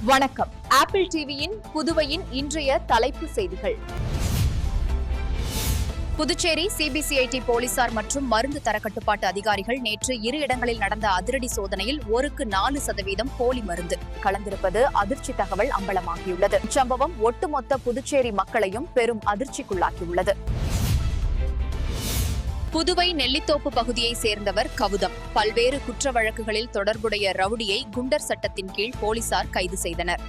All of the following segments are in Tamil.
வணக்கம். ஆப்பிள் டிவியின் புதுவையின் இன்றைய தலைப்பு செய்திகள். புதுச்சேரி சிபிசிஐடி போலீசார் மற்றும் மருந்து தரக்கட்டுப்பாட்டு அதிகாரிகள் நேற்று 2 இடங்களில் நடந்த அதிரடி சோதனையில் 1க்கு 4% போலி மருந்து கலந்திருப்பது அதிர்ச்சி தகவல் அம்பலமாகியுள்ளது. இச்சம்பவம் ஒட்டுமொத்த புதுச்சேரி மக்களையும் பெரும் அதிர்ச்சிக்குள்ளாக்கியுள்ளது. புதுவை நெல்லித்தோப்பு பகுதியைச் சேர்ந்தவர் கவுதம். பல்வேறு குற்ற வழக்குகளில் தொடர்புடைய ரவுடியை குண்டர் சட்டத்தின் கீழ் போலீசார் கைது செய்தனர்.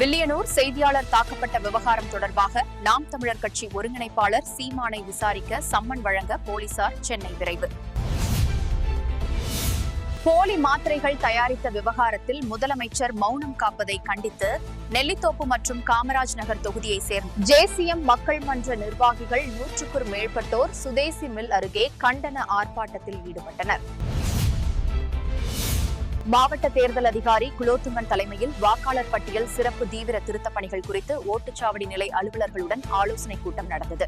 வில்லியனூர் செய்தியாளர் தாக்கப்பட்ட விவகாரம் தொடர்பாக நாம் தமிழர் கட்சி ஒருங்கிணைப்பாளர் சீமானை விசாரிக்க சம்மன் வழங்க போலீசார் சென்னை விரைவு. போலி மாத்திரைகள் தயாரித்த விவகாரத்தில் முதலமைச்சர் மௌனம் காப்பதை கண்டித்து நெல்லித்தோப்பு மற்றும் காமராஜ் நகர் தொகுதியைச் சேர்ந்த ஜேசிஎம் மக்கள் மன்ற நிர்வாகிகள் 100க்கும் மேற்பட்டோர் சுதேசி மில் அருகே கண்டன ஆர்ப்பாட்டத்தில் ஈடுபட்டனர். மாவட்ட தேர்தல் அதிகாரி குலோத்துங்கன் தலைமையில் வாக்காளர் பட்டியல் சிறப்பு தீவிர திருத்தப் பணிகள் குறித்து ஓட்டுச்சாவடி நிலை அலுவலர்களுடன் ஆலோசனைக் கூட்டம் நடந்தது.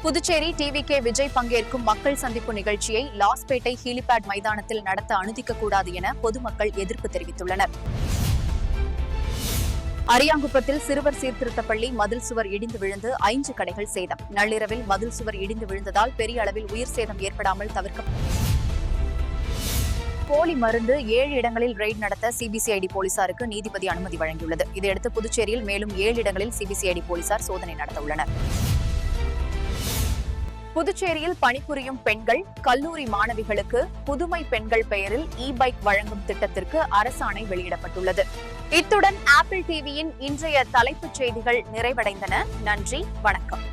புதுச்சேரி டிவிகே விஜய் பங்கேற்கும் மக்கள் சந்திப்பு நிகழ்ச்சியை லாஸ்பேட்டை ஹீலிபேட் மைதானத்தில் நடத்த அனுமதிக்கக்கூடாது என பொதுமக்கள் எதிர்ப்பு தெரிவித்துள்ளனர். அரியாங்குப்பத்தில் சிறுவர் சீர்திருத்தப் பள்ளி மதில் சுவர் இடிந்து விழுந்து 5 கடைகள் சேதம். நள்ளிரவில் மதில் சுவர் இடிந்து விழுந்ததால் பெரிய அளவில் உயிர் சேதம் ஏற்படாமல் தவிர்க்கப்பட்டது. போலி மருந்து 7 இடங்களில் ரெய்டு நடத்த சிபிசிஐடி போலீசாருக்கு நீதிபதி அனுமதி வழங்கியுள்ளது. இதையடுத்து புதுச்சேரியில் மேலும் 7 இடங்களில் சிபிசிஐடி போலீசார் சோதனை நடத்த உள்ளனர். புதுச்சேரியில் பணிபுரியும் பெண்கள், கல்லூரி மாணவிகளுக்கு புதுமை பெண்கள் பெயரில் இ-பைக் வழங்கும் திட்டத்திற்கு அரசாணை வெளியிடப்பட்டுள்ளது. இத்துடன் ஆப்பிள் டிவியின் இன்றைய தலைப்புச் செய்திகள் நிறைவடைந்தன. நன்றி, வணக்கம்.